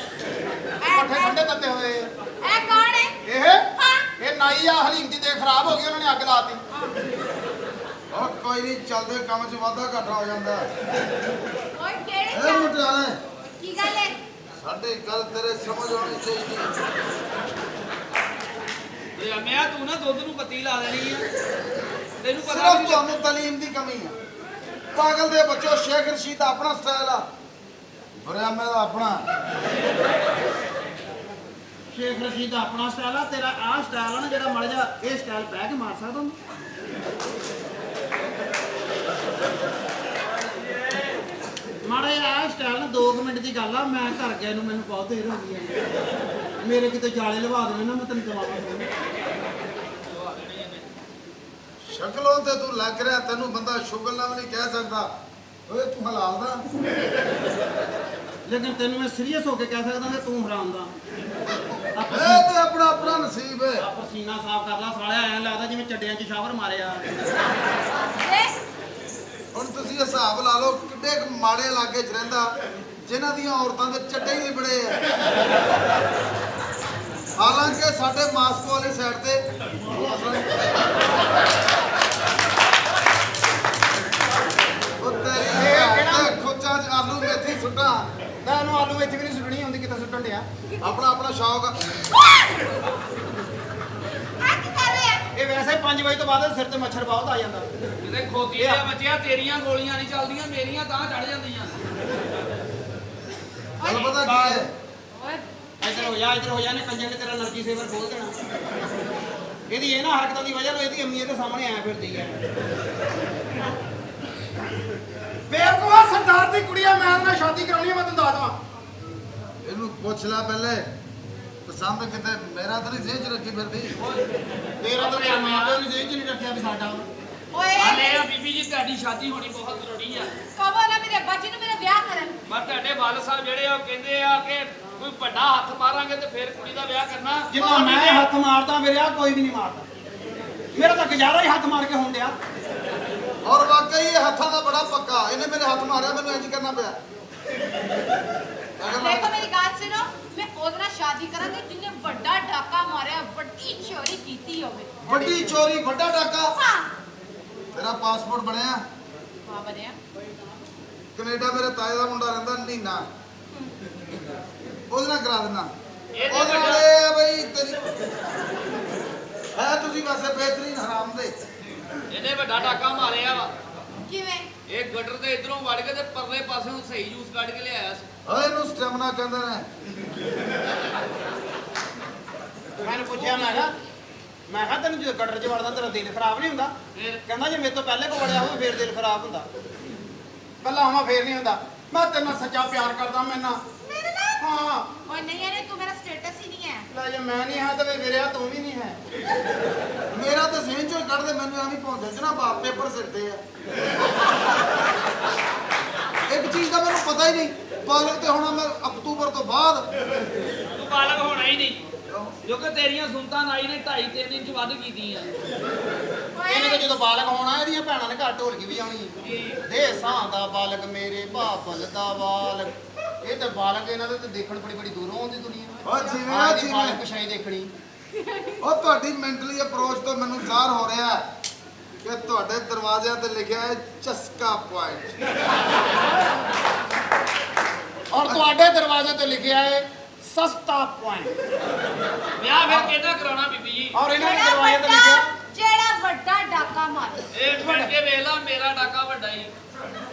ਪੱਠੇ ਠੰਡੇ ਤੱਤੇ ਹੋਏ ਆ। ਇਹ ਕੌਣ ਹੈ? ਇਹ ਹਾਂ। ਇਹ ਨਾਈ ਆ। ਹਲੀਮ ਦੀ ਦੇਖ ਖਰਾਬ ਹੋ ਗਈ, ਉਹਨਾਂ ਨੇ ਅੱਗ ਲਾਤੀ। ਉਹ ਕੋਈ ਨਹੀਂ, ਚੱਲਦੇ ਕੰਮ 'ਚ ਵਾਧਾ ਘਾਟਾ ਹੋ ਜਾਂਦਾ। ਓਏ ਕਿਹੜੇ ਇਹ ਚਾਹ? ਮੁਟਿਆਰੇ, ਕੀ ਗੱਲ ਹੈ? ਸਾਡੀ ਗੱਲ ਤੇਰੇ ਸਮਝ ਆਉਣੀ ਚਾਹੀਦੀ। ਓਏ ਅੰਮਿਆ, ਤੂੰ ਨਾ ਦੁੱਧ ਨੂੰ ਪੱਤੀ ਲਾ ਦੇਣੀ ਆ। ਤੈਨੂੰ ਪਤਾ ਸਿਰਫ ਵੀ ਤੁਹਾਨੂੰ ਤਾਲੀਮ ਦੀ ਕਮੀ ਆ। ਪਾਗਲ ਦੇ ਬੱਚੋ, ਸ਼ੇਖ ਰਸ਼ੀਦ ਦਾ ਆਪਣਾ ਸਟਾਈਲ ਆ, ਬਰਿਆਮੇ ਦਾ ਆਪਣਾ। ਸ਼ੇਖ ਰਸ਼ੀਦ ਦਾ ਆਪਣਾ ਸਟਾਈਲ ਆ। ਤੇਰਾ ਆਹ ਸਟਾਈਲ ਆ ਨਾ ਜਿਹੜਾ ਮੜ ਜਾ, ਇਹ ਸਟਾਈਲ ਬਹਿ ਕੇ ਮਾਰ ਸਕਦਾ ਉਹਨੂੰ। ਮਾੜਾ ਜਿਹਾ ਆਹ ਸਟਾਈਲ ਨਾ 2 ਮਿੰਟ ਦੀ ਗੱਲ ਆ। ਮੈਂ ਘਰ ਗਿਆ ਨੂੰ ਮੈਨੂੰ ਬਹੁਤ ਦੇਰ ਹੋ ਗਈ ਆ। ਮੇਰੇ ਕਿਤੇ ਜਾਲੇ ਲਵਾ ਦੇਣੇ ਨਾ, ਮੈਂ ਤੈਨੂੰ ਦਵਾਵਾਂ। ਸ਼ਕਲੋਂ ਤੇ ਤੂੰ ਲੱਗ ਰਿਹਾ, ਤੈਨੂੰ ਬੰਦਾ ਸ਼ੁਗਲ ਨਾਲ ਵੀ ਨਹੀਂ ਕਹਿ ਸਕਦਾ। ਓਏ ਤੂੰ ਹਲਾਲ ਦਾ। ਲੇਕਿਨ ਤੈਨੂੰ ਮੈਂ ਸੀਰੀਅਸ ਹੋ ਕੇ ਕਹਿ ਸਕਦਾ ਕਿ ਤੂੰ ਹਰਾਮ ਦਾ। ਇਹ ਤੇ ਆਪਣਾ ਆਪਣਾ ਨਸੀਬ ਹੈ। ਆ ਪਸੀਨਾ ਸਾਫ਼ ਕਰ ਲਾ ਸਾਲਿਆ। ਐਂ ਲੱਗਦਾ ਜਿਵੇਂ ਚੱਡਿਆਂ 'ਚ ਸ਼ਾਵਰ ਮਾਰਿਆ। ਇਹ ਹੁਣ ਤੁਸੀਂ ਹਿਸਾਬ ਲਾ ਲਓ ਕਿੱਡੇ ਕੁ ਮਾੜੇ ਇਲਾਕੇ 'ਚ ਰਹਿੰਦਾ, ਜਿਨ੍ਹਾਂ ਦੀਆਂ ਔਰਤਾਂ ਦੇ ਚੱਡੇ ਹੀ ਲਿਬੜੇ ਆ। ਹਾਲਾਂਕਿ ਸਾਡੇ ਮਾਸਕੋ ਵਾਲੀ ਸਾਈਡ ਤੇ ਉਹ ਤੇਰੀ ਖੋਚਾਂ 'ਚ ਆਲੂ ਮੇਥੀ ਸੁੱਟਾਂ। ਤਾਂ ਇਹਨੂੰ ਆਲੂ ਵਿੱਚ ਵੀ ਨਹੀਂ ਸੁੱਟਣੀ ਹੁੰਦੀ, ਕਿਤੇ ਸੁੱਟਣ ਡਿਆ। ਆਪਣਾ ਆਪਣਾ ਸ਼ੌਕ ਆ। ਆ ਕੀ ਕਰ ਰਹੇ ਆ? ਇਹ ਵੈਸੇ 5 ਵਜੇ ਤੋਂ ਬਾਅਦ ਸਿਰ ਤੇ ਮੱਛਰ ਬਹੁਤ ਆ ਜਾਂਦਾ। ਕਿਤੇ ਖੋਤੀ ਦੇ ਬੱਚਿਆ, ਤੇਰੀਆਂ ਗੋਲੀਆਂ ਨਹੀਂ ਚੱਲਦੀਆਂ, ਮੇਰੀਆਂ ਤਾਂ ਚੜ ਜਾਂਦੀਆਂ। ਗੱਲ ਪਤਾ ਕੀ ਹੈ? ਓਏ ਇੱਧਰ ਹੋ ਜਾ, ਇੱਧਰ ਹੋ ਜਾ। ਨੇ ਕੰਜਰ ਨੇ ਤੇਰਾ ਨਰਜੀ ਸੇਵਰ ਖੋਲ ਦੇਣਾ। ਇਹਦੀ ਇਹ ਨਾ ਹਰਕਤਾਂ ਦੀ ਵਜ੍ਹਾ ਨਾਲ ਇਹਦੀ ਅੰਮੀ ਇਹਦੇ ਸਾਹਮਣੇ ਆਇਆ ਫਿਰਦੀ ਹੈ। ਬੇਵਕੂਫਾ, ਸਰਦਾਰ ਦੀ ਕੁੜੀ ਆ। ਮੈਂ ਉਹਦੇ ਨਾਲ ਸ਼ਾਦੀ ਕਰਾਉਣੀ ਆ। ਮੈਂ ਤੈਨੂੰ ਦੱਸ ਦਵਾਂ। ਇਹਨੂੰ ਪੁੱਛ ਲੈ ਪਹਿਲੇ, ਪਸੰਦ ਕਿਤੇ ਮੇਰਾ ਤਾਂ ਨਹੀਂ ਜੇਬ 'ਚ ਰੱਖੀ ਫਿਰਦੀ। ਤੇਰਾ ਤਾਂ ਤੇਰੇ ਮਾਂ ਪਿਓ ਨੇ ਜੇਬ 'ਚ ਨਹੀਂ ਰੱਖਿਆ ਵੀ ਸਾਡਾ। ਓਏ ਹਾਲੇ ਆ ਬੀਬੀ ਜੀ, ਤੁਹਾਡੀ ਸ਼ਾਦੀ ਹੋਣੀ ਬਹੁਤ ਜ਼ਰੂਰੀ ਆ। ਕਹੋ ਨਾ ਮੇਰੇ ਅੱਬਾ ਜੀ ਨੂੰ ਮੇਰਾ ਵਿਆਹ ਕਰਨ। ਮੈਂ ਤੁਹਾਡੇ ਵਾਲ ਸਾਹਿਬ ਜਿਹੜੇ ਆ ਉਹ ਕਹਿੰਦੇ ਆ ਕਿ ਕੋਈ ਵੱਡਾ ਹੱਥ ਮਾਰਾਂਗੇ ਤੇ ਫਿਰ ਕੁੜੀ ਦਾ ਵਿਆਹ ਕਰਨਾ। ਜਿੰਨਾ ਮੈਂ ਹੱਥ ਮਾਰਦਾ, ਮੇਰੇ ਆ ਕੋਈ ਵੀ ਨਹੀਂ ਮਾਰਦਾ। ਮੇਰਾ ਤਾਂ ਗੁਜ਼ਾਰਾ ਹੀ ਹੱਥ ਮਾਰ ਕੇ ਹੋਣ ਡਿਆ। ਔਰ ਵਾਕਈ ਇਹ ਹੱਥਾਂ ਦਾ ਬੜਾ ਪੱਕਾ। ਇਹਨੇ ਮੇਰੇ ਹੱਥ ਮਾਰਿਆ, ਮੈਨੂੰ ਇੰਜ ਕਰਨਾ ਪਿਆ। ਦੇਖੋ ਮੇਰੀ ਗੱਲ ਸੁਣੋ, ਮੈਂ ਉਹਦੇ ਨਾਲ ਸ਼ਾਦੀ ਕਰਾਂਗੀ ਜਿਹਨੇ ਵੱਡਾ ਡਾਕਾ ਮਾਰਿਆ, ਵੱਡੀ ਚੋਰੀ ਕੀਤੀ ਹੋਵੇ। ਵੱਡੀ ਚੋਰੀ, ਵੱਡਾ ਡਾਕਾ। ਹਾਂ। ਤੇਰਾ ਪਾਸਪੋਰਟ ਬਣਿਆ? ਹਾਂ ਬਣਿਆ। ਕੈਨੇਡਾ ਮੇਰੇ ਤਾਏ ਦਾ ਮੁੰਡਾ ਰਹਿੰਦਾ, ਨੀਨਾ। ਉਹਦੇ ਨਾਲ ਕਰਾ ਦੇਣਾ। ਇਹਦੇ ਉਹਦੇ ਨਾਲ ਇਹ ਆ ਬਈ ਤੇਰੀ ਹੈ, ਤੁਸੀਂ ਵੈਸੇ ਬਿਹਤਰੀਨ ਹਰਾਮ ਦੇ। ਇਹਨੇ ਵੱਡਾ ਡਾਕਾ ਮਾਰਿਆ ਵਾ। ਕਿਵੇਂ? ਇਹ ਗਟਰ ਦੇ ਇਧਰੋਂ ਵੜ ਕੇ ਤੇ ਪਰਲੇ ਪਾਸਿਓਂ ਸਹੀ ਜੂਸ ਕੱਢ ਕੇ ਲਿਆਇਆ ਸੀ। ਓਏ ਇਹਨੂੰ ਸਟੈਮਨਾ ਕਹਿੰਦੇ ਨੇ। ਮੈਨੂੰ ਪੁੱਛਿਆ, ਮੈਂ ਕਿਹਾ ਤੈਨੂੰ ਜਦੋਂ ਗਟਰ 'ਚ ਵੜਦਾ ਤੇਰਾ ਦਿਲ ਖਰਾਬ ਨਹੀਂ ਹੁੰਦਾ? ਫਿਰ ਕਹਿੰਦਾ ਜੇ ਮੇਰੇ ਤੋਂ ਪਹਿਲੇ ਕੋ ਵੜਿਆ ਹੋਵੇ ਫੇਰ ਦਿਲ ਖਰਾਬ ਹੁੰਦਾ। ਪਹਿਲਾਂ ਹੋਵਾਂ ਫੇਰ ਨਹੀਂ ਹੁੰਦਾ। ਮੈਂ ਤੇਰੇ ਨਾਲ ਸੱਚਾ ਪਿਆਰ ਕਰਦਾ। ਮੈਂ ਨਾ ਮੇਰੇ ਨਾਲ? ਹਾਂ। ਓਏ ਨਹੀਂ ਇਹਨੇ ਤੂੰ ਮੇਰਾ ਸਟੇਟਸ ਹੀ ਨਹੀਂ ਹੈ। ਲੈ ਜੇ ਮੈਂ ਨਹੀਂ ਹਾਂ ਤੇ ਵੀਰਿਆ ਤੂੰ ਵੀ ਨਹੀਂ ਹੈ। ਮੇਰਾ ਤਾਂ ਜ਼ਹਿਨ ਚੋਂ ਕੱਢ ਦੇ, ਮੈਨੂੰ ਐਵੇਂ ਭੌਂਦੇ ਚ ਨਾ ਬਾਪ ਪੇਪਰ ਸਿੱਟਦੇ ਆ। ਇੱਕ ਚੀਜ਼ ਦਾ ਮੈਨੂੰ ਪਤਾ ਹੀ ਨਹੀਂ, ਪਾਲਕ ਤੇ ਹੋਣਾ ਮੈਂ ਅਕਤੂਬਰ ਤੋਂ ਬਾਅਦ। ਤੂੰ ਬਾਲਗ ਹੋਣਾ ਹੀ ਨਹੀਂ, ਕਿਉਂਕਿ ਤੇਰੀਆਂ ਸੁੰਤਾਂ ਨਾਈ ਨੇ 2.5-3 ਇੰਚ ਵੱਧ ਕੀਤੀਆਂ। ਇਹਨੇ ਤਾਂ ਜਦੋਂ ਬਾਲਗ ਹੋਣਾ ਇਹਦੀਆਂ ਭੈਣਾਂ ਨੇ ਘਰ ਢੋਲਕੀ ਵੀ ਆਉਣੀ ਦੇ ਸਾਂ ਦਾ ਬਾਲਗ ਮੇਰੇ ਬਾਬਲ ਦਾ ਬਾਲਗ। ਇਹ ਤਾਂ ਬਾਲਗ ਇਹਨਾਂ ਦੇ ਤੇ ਦੇਖਣ ਬੜੀ ਦੂਰੋਂ ਆਉਂਦੀ ਦੁਨੀਆ। ਉਹ ਜਿਵੇਂ ਬਾਲਗ ਪਛਾਈ ਦੇਖਣੀ। ਉਹ ਤੁਹਾਡੀ ਮੈਂਟਲੀ ਅਪਰੋਚ ਤੋਂ ਮੈਨੂੰ ਜ਼ਾਹਰ ਹੋ ਰਿਹਾ ਕਿ ਤੁਹਾਡੇ ਦਰਵਾਜ਼ਿਆਂ ਤੇ ਲਿਖਿਆ ਹੈ ਚਸਕਾ ਪੁਆਇੰਟ ਔਰ ਤੁਹਾਡੇ ਦਰਵਾਜ਼ੇ ਤੇ ਲਿਖਿਆ ਹੈ ਸਸਤਾ ਪੁਆਇੰਟ। ਵਿਆਹ ਫਿਰ ਕਿਹਦਾ ਕਰਾਉਣਾ ਬੀਬੀ ਜੀ? ਔਰ ਇਹਨਾਂ ਦੇ ਜਿਹੜਾ ਦਰਵਾਜ਼ੇ ਤੇ ਵੱਡਾ ਲਿਖਿਆ ਜਿਹੜਾ ਵੱਡਾ ਡਾਕਾ ਮਾਰੇ। ਇਹ ਫੜ ਕੇ ਵੇਖ ਲਾ, ਮੇਰਾ ਡਾਕਾ ਵੱਡਾ ਹੀ।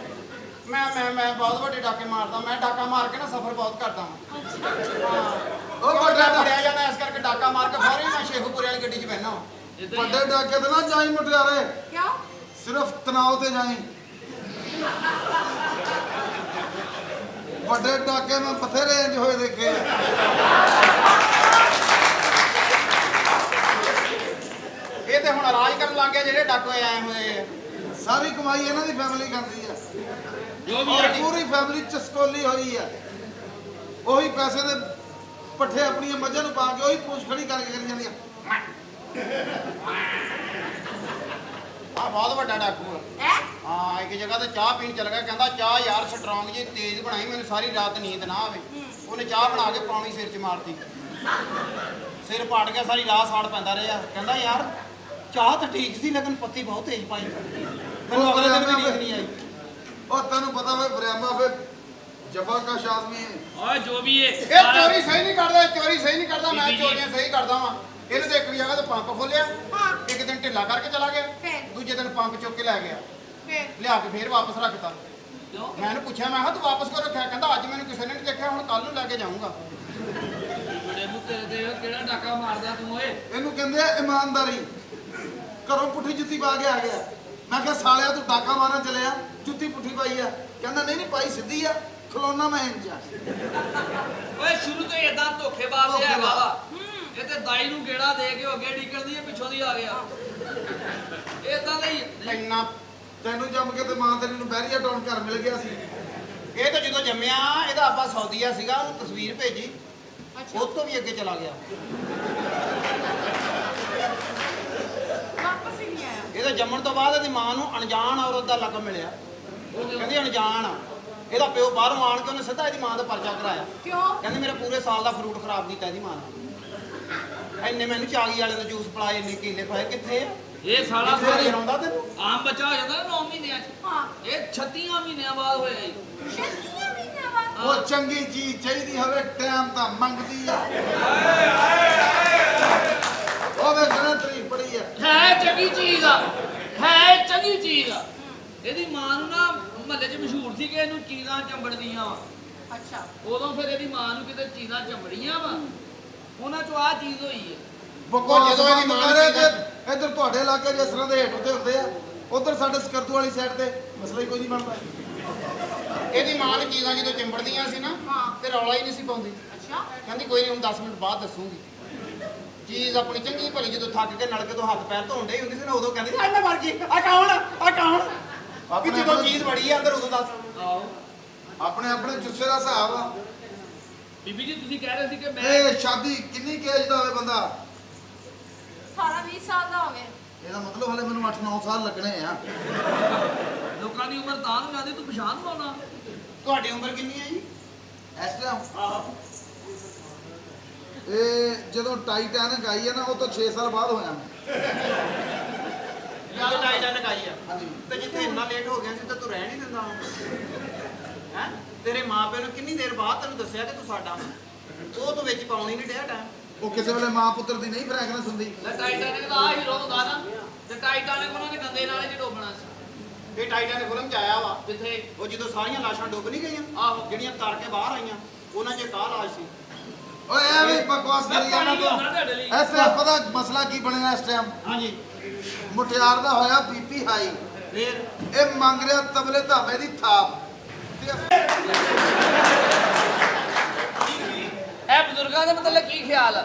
ਮੈਂ ਬਹੁਤ ਵੱਡੇ ਡਾਕੇ ਮਾਰਦਾ। ਮੈਂ ਡਾਕਾ ਮਾਰ ਕੇ ਨਾ ਸਫ਼ਰ ਬਹੁਤ ਕਰਦਾ ਹਾਂ। ਉਹ ਵੱਡਾ ਫੜਿਆ ਜਾਣਾ ਇਸ ਕਰਕੇ ਡਾਕਾ ਮਾਰ ਕੇ ਫੌਰੀ ਮੈਂ ਸ਼ੇਖੂਪੁਰੇ ਵਾਲੀ ਗੱਡੀ 'ਚ ਬਹਿਣਾ। ਏਦਾਂ ਹੀ ਵੱਡੇ ਡਾਕੇ ਤੇ ਨਾ ਜਾਈ ਮੁਟਿਆਰੇ, ਕਿਉਂ? ਸਿਰਫ ਤਣਾਅ ਤੇ ਜਾਈ। ਵੱਡੇ ਡਾਕੇ ਮੈਂ ਬਥੇਰੇ ਇੰਜ ਹੋਏ ਦੇਖੇ ਆ। ਇਹ ਤੇ ਹੁਣ ਰਾਜ ਕਰਨ ਲੱਗ ਗਿਆ ਜਿਹੜੇ ਡਾਕੇ ਆਏ ਹੋਏ ਆ। ਸਾਰੀ ਕਮਾਈ ਇਹਨਾਂ ਦੀ ਫੈਮਿਲੀ ਕਰਦੀ ਆ ਜੋ ਵੀ ਔਰ ਹੈ। ਪੂਰੀ ਫੈਮਿਲੀ ਚਸਕੋਲੀ ਹੋਈ ਆ। ਉਹੀ ਪੈਸੇ ਦੇ ਪੱਠੇ ਆਪਣੀਆਂ ਮੱਝਾਂ ਨੂੰ ਪਾ ਕੇ ਉਹੀ ਪੂਛ ਖੜੀ ਕਰਕੇ ਕਰੀ ਜਾਂਦੀਆਂ। ਆ ਬਹੁਤ ਵੱਡਾ ਡਾਕੂ ਆ। ਹੈ ਹਾਂ ਇੱਕ ਜਗ੍ਹਾ ਤੇ ਚਾਹ ਪੀਣ ਚਲ ਗਿਆ। ਕਹਿੰਦਾ ਚਾਹ ਯਾਰ ਸਟਰੋਂਗ ਜੀ ਤੇਜ਼ ਬਣਾਈ, ਮੈਨੂੰ ਸਾਰੀ ਰਾਤ ਨੀਂਦ ਨਾ ਆਵੇ। ਉਹਨੇ ਚਾਹ ਬਣਾ ਕੇ ਪੌਣੀ ਸਿਰ 'ਚ ਮਾਰਤੀ। ਸਿਰ ਪਾੜ ਗਿਆ, ਸਾਰੀ ਰਾਤ ਸਾੜ ਪੈਂਦਾ ਰਿਹਾ। ਕਹਿੰਦਾ ਯਾਰ ਚਾਹ ਤਾਂ ਠੀਕ ਸੀ ਲੇਕਿਨ ਪੱਤੀ ਬਹੁਤ ਤੇਜ਼ ਪਾਈ। ਮੈਨੂੰ ਅਗਲੇ ਦਿਨ ਵੀ ਨੀਂਦ ਨਹੀਂ ਆਈ। ਉਹ ਤੈਨੂੰ ਪਤਾ ਵੇ ਬਰਿਆਮਾ ਫਿਰ ਜਫਾ ਕਾ ਆਦਮੀ ਹੈ। ਓਏ ਜੋ ਵੀ ਹੈ। ਇਹ ਚੋਰੀ ਸਹੀ ਨਹੀਂ ਕਰਦਾ, ਚੋਰੀ ਸਹੀ ਨਹੀਂ ਕਰਦਾ। ਮੈਂ ਚੋਰੀਆਂ ਸਹੀ ਕਰਦਾ ਵਾਂ। ਇਹਨੇ ਤੇ ਇੱਕ ਜਗ੍ਹਾ ਤੇ ਪੰਪ ਖੋਲਿਆ। ਹਾਂ। ਇੱਕ ਦਿਨ ਢਿੱਲਾ ਕਰਕੇ ਚਲਾ ਗਿਆ। ਫਿਰ? ਦੂਜੇ ਦਿਨ ਪੰਪ ਚੁੱਕ ਕੇ ਲੈ ਗਿਆ, ਫਿਰ ਲਿਆ ਕੇ ਫੇਰ ਵਾਪਸ ਰੱਖਤਾ। ਕਿਉਂ? ਮੈਂ ਇਹਨੂੰ ਪੁੱਛਿਆ, ਮੈਂ ਕਿਹਾ ਤੂੰ ਵਾਪਸ ਕਿਉਂ ਰੱਖਿਆ? ਕਹਿੰਦਾ ਅੱਜ ਮੈਨੂੰ ਕਿਸੇ ਨੇ ਨਹੀਂ ਦੇਖਿਆ, ਹੁਣ ਕੱਲ ਨੂੰ ਲੈ ਕੇ ਜਾਊਂਗਾ। ਬੜੇ ਮੁੱਤੇ ਦੇ ਕਿਹੜਾ ਡਾਕਾ ਮਾਰਦਾ ਤੂੰ ਓਏ? ਇਹਨੂੰ ਕਹਿੰਦੇ ਆ ਇਮਾਨਦਾਰੀ। ਘਰੋਂ ਪੁੱਠੀ ਜੁੱਤੀ ਪਾ ਕੇ ਆ ਗਿਆ। ਮੈਂ ਕਿਹਾ ਸਾਲਿਆ ਤੂੰ ਡਾਕਾ ਮਾਰਨ ਚੱਲਿਆ, ਜੁੱਤੀ ਪੁੱਠੀ ਪਾਈ ਆ। ਕਹਿੰਦਾ ਨਹੀਂ ਪਾਈ ਸਿੱਧੀ ਆ, ਖਲੋਨਾ ਮੈਂ ਇੰਜ ਆ। ਓਏ ਸ਼ੁਰੂ ਤੋਂ ਹੀ ਇਦਾਂ ਧੋਖੇਬਾਜ਼ ਜਿਹਾ ਹੈਗਾ ਵਾ। ਇਹ ਤੇ ਦਾਈ ਨੂੰ ਗੇੜਾ ਦੇ ਕੇ ਅੱਗੇ ਡਿੱਗਦੀ ਹੈ, ਪਿੱਛੋਂ ਦੀ ਆ ਗਿਆ। ਇਦਾਂ ਦਾ ਹੀ ਇੰਨਾ ਤੈਨੂੰ ਜੰਮ ਕੇ ਤੇ ਮਾਂ ਤੇਰੀ ਨੂੰ ਬੈਰੀਆ ਟਾਊਨ ਘਰ ਮਿਲ ਗਿਆ ਸੀ। ਇਹ ਤਾਂ ਜਦੋਂ ਜੰਮਿਆ ਇਹਦਾ ਆਪਾ ਸੌਦੀਆ ਸੀਗਾ, ਉਹਨੂੰ ਤਸਵੀਰ ਭੇਜੀ, ਅੱਛਾ ਉਹ ਤੋਂ ਵੀ ਅੱਗੇ ਚਲਾ ਗਿਆ। ਵਾਪਸ ਹੀ ਨਹੀਂ ਆਇਆ। ਇਹਦਾ ਜੰਮਣ ਤੋਂ ਬਾਅਦ ਇਹਦੀ ਮਾਂ ਨੂੰ ਅਣਜਾਣ ਔਰਤ ਦਾ ਲਕਬ ਮਿਲਿਆ। ਕਹਿੰਦੀ ਅਣਜਾਣ ਆ। ਇਹਦਾ ਪਿਓ ਬਾਹਰੋਂ ਆਣ ਕੇ ਉਹਨੇ ਸਿੱਧਾ ਇਹਦੀ ਮਾਂ ਦਾ ਪਰਚਾ ਕਰਾਇਆ। ਕਿਉਂ? ਕਹਿੰਦੀ ਮੇਰੇ ਪੂਰੇ ਸਾਲ ਦਾ ਫਰੂਟ ਖਰਾਬ ਕੀਤਾ ਇਹਦੀ ਮਾਂ ਨੇ। ਇੰਨੇ ਮੈਨੂੰ ਚਾਗੀ ਵਾਲੇ ਦਾ ਜੂਸ ਪਿਲਾਏ, ਇੰਨੇ ਕੇਲੇ ਖਾਏ। ਕਿੱਥੇ ਆ? ਇਹ ਸਾਲਾ ਸਾਰੇ ਆਉਂਦਾ ਤੈਨੂੰ। ਆਮ ਬੱਚਾ ਹੋ ਜਾਂਦਾ ਨਾ 9 ਮਹੀਨਿਆਂ 'ਚ। ਹਾਂ ਇਹ 36 ਮਹੀਨਿਆਂ ਬਾਅਦ ਹੋਇਆ ਜੀ। 36 ਮਹੀਨਿਆਂ ਬਾਅਦ। ਉਹ ਚੰਗੀ ਚੀਜ਼ ਚਾਹੀਦੀ ਹੋਵੇ ਟਾਈਮ ਤਾਂ ਮੰਗਦੀ ਆ। ਉਹਦੇ ਜਨਾਂ ਤਰੀਫ ਬੜੀ ਆ। ਹੈ ਚੰਗੀ ਚੀਜ਼ ਆ, ਹੈ ਚੰਗੀ ਚੀਜ਼ ਆ। ਇਹਦੀ ਮਾਂ ਨੂੰ ਨਾ ਮਹੱਲੇ 'ਚ ਮਸ਼ਹੂਰ ਸੀ ਕਿ ਇਹਨੂੰ ਚੀਜ਼ਾਂ ਚੰਬੜਦੀਆਂ ਵਾ। ਅੱਛਾ ਉਦੋਂ ਫਿਰ ਇਹਦੀ ਮਾਂ ਨੂੰ ਕਿਤੇ ਚੀਜ਼ਾਂ ਚੰਬੜੀਆਂ ਵਾ, ਉਹਨਾਂ 'ਚੋਂ ਆਹ ਚੀਜ਼ ਹੋਈ ਹੈ। ਬਕਵਾਸ ਜਦੋਂ ਇਹਦੀ ਮਾਂ ਕਰੇ ਨੇ ਤੇ ਇੱਧਰ ਤੁਹਾਡੇ ਇਲਾਕੇ ਜਿਸ ਤਰ੍ਹਾਂ ਦੇ ਹੇਠ ਉੱਤੇ ਹੁੰਦੇ ਆ, ਉਧਰ ਸਾਡੇ ਸਕਰਦੂ ਵਾਲੀ ਸਾਈਡ ਤੇ ਮਸਲਾ ਹੀ ਕੋਈ ਨਹੀਂ ਬਣਦਾ। ਇਹਦੀ ਮਾਂ ਨੇ ਚੀਜ਼ਾਂ ਜਦੋਂ ਚਿੰਬੜਦੀਆਂ ਸੀ ਨਾ ਤੇ ਰੌਲਾ ਹੀ ਨਹੀਂ ਸੀ ਪਾਉਂਦੀ। ਅੱਛਾ ਕਹਿੰਦੀ ਕੋਈ ਨਹੀਂ, ਹੁਣ 10 ਮਿੰਟ ਬਾਅਦ ਦੱਸੂਗੀ। ਚੀਜ਼ ਆਪਣੀ ਚੰਗੀ ਭਲੀ ਜਦੋਂ ਥੱਕ ਕੇ ਨਲਕੇ ਤੋਂ ਹੱਥ ਪੈਰ ਧੋਣ ਡਈ ਹੁੰਦੀ ਸੀ ਨਾ, ਉਦੋਂ ਕਹਿੰਦੀ ਆ ਮੈਂ ਮਰ ਗਈ। ਆ ਕੌਣ? ਆ ਕੌਣ? ਵੀ ਜਦੋਂ ਚੀਜ਼ ਬੜੀ ਆ ਅੰਦਰ ਉਦੋਂ ਦੱਸ। ਆਓ ਆਪਣੇ ਆਪਣੇ ਜੁੱਸੇ ਦਾ ਹਿਸਾਬ ਆ। ਬੀਬੀ ਜੀ ਤੁਸੀਂ ਕਹਿ ਰਹੇ ਸੀ ਕਿ ਮੈਂ ਇਹ ਸ਼ਾਦੀ ਕਿੰਨੀ ਕੇਜ ਦਾ ਹੋਵੇ ਬੰਦਾ? 18 20 ਸਾਲ ਦਾ ਹੋ ਗਿਆ। ਇਹਦਾ ਮਤਲਬ ਹਲੇ ਮੈਨੂੰ 8-9 ਸਾਲ ਲੱਗਣੇ ਆ। ਲੋਕਾਂ ਦੀ ਉਮਰ ਤਾਂ ਨੂੰ ਜਾਂਦੀ, ਤੂੰ ਪਛਾਣ ਪਾਉਣਾ। ਤੁਹਾਡੀ ਉਮਰ ਕਿੰਨੀ ਹੈ ਜੀ? ਇਸ ਟਾਈਮ ਇਹ ਜਦੋਂ ਟਾਈਟੈਨਿਕ ਆਈ ਹੈ ਨਾ, ਉਹ ਤੋਂ 6 ਸਾਲ ਬਾਅਦ ਹੋਇਆ ਮੈਂ। ਜਦੋਂ ਟਾਈਟੈਨਿਕ ਆਈ ਆ ਹਾਂਜੀ। ਤੇ ਜਿੱਥੇ ਇੰਨਾ ਲੇਟ ਹੋ ਗਿਆ ਸੀ ਤਾਂ ਤੂੰ ਰਹਿ ਨਹੀਂ ਦਿੰਦਾ। ਹੈ ਤੇਰੇ ਮਾਪਿਆਂ ਨੂੰ ਕਿੰਨੀ ਦੇਰ ਬਾਅਦ ਤੈਨੂੰ ਦੱਸਿਆ ਕਿ ਤੂੰ ਸਾਡਾ ਵਾ। ਉਹ ਤੂੰ ਵਿੱਚ ਪਾਉਣੀ ਨਹੀਂ ਡਿਆ ਟਾਈਮ। ਉਹ ਕਿਸੇ ਵੇਲੇ ਮਾਂ ਪੁੱਤਰ ਦੀ ਨਹੀਂ ਫਰੈਂਕਨੈਸ ਹੁੰਦੀ। ਲੈ ਟਾਈਟੈਨਿਕ ਦਾ ਹੀਰੋ ਹੁੰਦਾ ਨਾ, ਤੇ ਟਾਈਟੈਨਿਕ ਉਹਨਾਂ ਨੇ ਗੰਦੇ ਨਾਲੇ 'ਚ ਡੋਬਣਾ ਸੀ। ਇਹ ਟਾਈਟੈਨਿਕ ਫਿਲਮ 'ਚ ਆਇਆ ਵਾ। ਜਿੱਥੇ ਉਹ ਜਦੋਂ ਸਾਰੀਆਂ ਲਾਸ਼ਾਂ ਡੁੱਬ ਨਹੀਂ ਗਈਆਂ, ਆਹੋ। ਜਿਹੜੀਆਂ ਤਰ ਕੇ ਬਾਹਰ ਆਈਆਂ, ਉਹਨਾਂ 'ਚ ਇੱਕ ਆਹ ਲਾਸ਼ ਸੀ। ਓਏ ਐਵੇਂ ਕਰੀ ਮੈਂ ਜਾਂਦਾ ਪਾਣੀ ਤੂੰ। ਲਿਆਉਣਾ ਤੁਹਾਡੇ ਲਈ। ਇੱਥੇ ਪਤਾ ਮਸਲਾ ਕੀ ਬਣਿਆ ਇਸ ਟਾਈਮ? ਹਾਂਜੀ ਮੁਟਿਆਰ ਦਾ ਹੋਇਆ ਬੀਪੀ ਹਾਈ। ਫੇਰ ਇਹ ਮੰਗ ਰਿਹਾ ਤਬਲੇ ਧਾਵੇ ਦੀ ਥਾਪ ਤੇ ਇਹ ਬਜ਼ੁਰਗਾਂ ਦੇ ਮਤਲਬ ਕੀ ਖਿਆਲ ਆ?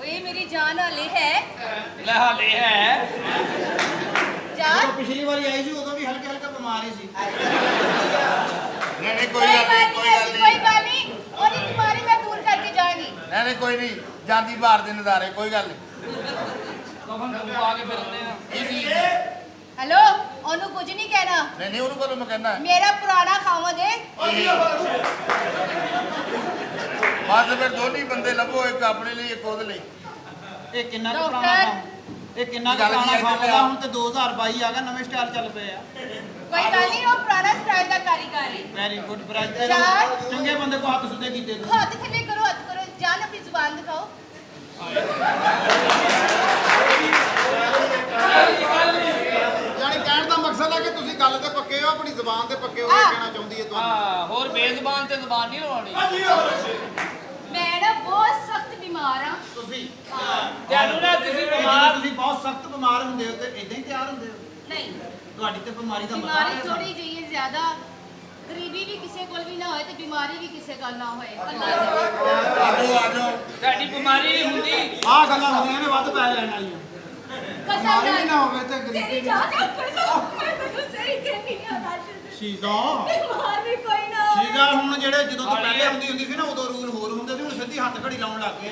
ਓਏ ਮੇਰੀ ਜਾਨ ਵਾਲੀ ਹੈ। ਲੈ ਹਾਲੇ ਹੈ। ਜਾਨ ਜਦੋਂ ਪਿਛਲੀ ਵਾਰੀ ਆਈ ਸੀ ਉਦੋਂ ਵੀ ਹਲਕੇ ਹਲਕੇ ਬਿਮਾਰ ਹੀ ਸੀ। ਨਹੀਂ ਕੋਈ ਗੱਲ ਨਹੀਂ, ਕੋਈ ਗੱਲ ਨਹੀਂ। ਉਹਦੀ ਬਿਮਾਰੀ ਮੈਂ ਦੂਰ ਕਰਕੇ ਜਾਵਾਂਗੀ। ਨਹੀਂ ਕੋਈ ਨਹੀਂ, ਜਾਂਦੀ ਬਾਹਰ ਦੇ ਨਜ਼ਾਰੇ, ਕੋਈ ਗੱਲ ਨਹੀਂ। ਕਫਨ ਆ ਕੇ ਫਿਰਦੇ ਆ। ਹੈਲੋ ਉਹਨੂੰ ਕੁਝ ਨਹੀਂ ਕਹਿਣਾ ਨਹੀਂ ਉਹਨੂੰ ਕਦੋਂ ਮੈਂ ਕਹਿਣਾ ਮੇਰਾ ਪੁਰਾਣਾ ਖਾਵਦ ਹੈ ਬਸ ਫਿਰ ਦੋਨੀ ਬੰਦੇ ਲੱਭੋ, ਇੱਕ ਆਪਣੇ ਲਈ ਇੱਕ ਉਹਦੇ ਲਈ। ਇਹ ਕਿੰਨਾ ਕੁ ਡਾਕਟਰ। ਪੁਰਾਣਾ ਕੰਮ ਇਹ ਕਿੰਨਾ ਕੁ ਗੱਲ ਕੀ ਪੁਰਾਣਾ ਹੈ ਕੰਮ ਤੇ ਦਾ ਹੁਣ ਤੇ 2022 ਆ ਗਿਆ ਨਵੇਂ ਸਟਾਈਲ ਚੱਲ ਪਏ ਆ ਕੋਈ ਗੱਲ ਨਹੀਂ ਉਹ ਪੁਰਾਣਾ ਸਟਾਈਲ ਦਾ ਕਾਰੀਗਰ ਹੈ ਵੈਰੀ ਗੁੱਡ ਬ੍ਰਦਰ ਯਾਰ। ਚੰਗੇ ਬੰਦੇ ਕੋ ਹੱਥ ਸਿੱਧੇ ਕੀਤੇ ਤੂੰ ਹੱਥ ਥੱਲੇ ਕਰੋ ਹੱਥ ਕਰੋ ਜਾਨ ਆਪਣੀ ਜ਼ੁਬਾਨ ਦਿਖਾਓ ਯਾਨੀ ਕਹਿਣ ਦਾ ਮਕਸਦ ਹੈ ਕਿ ਤੁਸੀਂ ਗੱਲ ਤੇ ਪੱਕੇ ਹੋ, ਆਪਣੀ ਜ਼ੁਬਾਨ ਤੇ ਪੱਕੇ ਹੋ, ਇਹ ਕਹਿਣਾ ਚਾਹੁੰਦੀ ਹੈ ਤੁਹਾਨੂੰ। ਹਾਂ ਹੋਰ ਬੇਜ਼ਬਾਨ ਤੇ ਜ਼ਬਾਨ ਨਹੀਂ ਲਵਾਉਣੀ ਮੈਂ ਨਾ ਬਹੁਤ ਸਖਤ ਬਿਮਾਰ ਹਾਂ ਤੁਸੀਂ ਤੈਨੂੰ ਨਾ ਤੁਸੀਂ ਜਦੋਂ ਬਿਮਾਰ ਤੁਸੀਂ ਬਹੁਤ ਸਖਤ ਬਿਮਾਰ ਹੁੰਦੇ ਹੋ ਤੇ ਇਦਾਂ ਹੀ ਤਿਆਰ ਹੁੰਦੇ ਹੋ। ਨਹੀਂ ਤੁਹਾਡੀ ਤੇ ਬਿਮਾਰੀ ਦਾ ਬਿਮਾਰੀ ਮਤਲਬ ਥੋੜੀ ਜਿਹੀ ਹੈ ਜ਼ਿਆਦਾ ਗਰੀਬੀ ਵੀ ਕਿਸੇ ਕੋਲ ਵੀ ਨਾ ਹੋਏ ਤੇ ਬਿਮਾਰੀ ਵੀ ਕਿਸੇ ਕੋਲ ਨਾ ਹੋਏ ਅੱਲਾਹ ਆਜੋ ਤੁਹਾਡੀ ਬਿਮਾਰੀ ਹੁੰਦੀ ਆਹ ਗੱਲਾਂ ਹੁੰਦੀਆਂ ਨੇ ਵੱਧ ਪੈਸੇ ਲੈਣ ਵਾਲੀਆਂ। ਕਸਮ ਬਿਮਾਰੀ ਨਾਲ ਵੀ ਨਾ ਹੋਵੇ ਤੇ ਗਰੀਬੀ ਤੇਰੀ ਵੀ ਜਾਨ ਹੈ ਕਸਮ ਮੈਂ ਤੈਨੂੰ ਸਹੀ ਕਹਿੰਦੀ ਹਾਂ ਰਾਸ਼ਦ ਸ਼ੀਜ਼ਾ ਬਿਮਾਰ ਵੀ ਕੋਈ ਨਾ ਹੋਵੇ ਸ਼ੀਜ਼ਾ ਹੁਣ ਜਿਹੜੇ ਜਦੋਂ ਤੋਂ ਪਹਿਲੇ ਹੁੰਦੀ ਸੀ ਨਾ ਉਦੋਂ ਰੂਲ ਹੋਰ ਹੁੰਦੇ ਸੀ, ਹੁਣ ਸਿੱਧੀ ਹੱਥ ਘੜੀ ਲਾਉਣ ਲੱਗ ਗਏ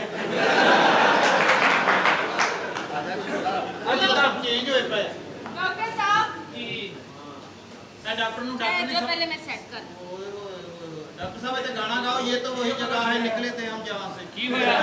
ਅੱਜ ਤਾਂ ਚੇਂਜ ਹੋਏ ਪਏ। ਡਾਕਟਰ ਸਾਹਿਬ ਕੀ ਇਹ ਡਾਕਟਰ ਨੂੰ मैं ਡਾਕਟਰ जो ਨਹੀਂ पहले मैं सेट कर ओए, ओए, ओए, डॉक्टर साहब ये तो गाना गाओ, ये तो वही जगह है निकले थे हम जहाँ से। ਕੀ ਹੋਇਆ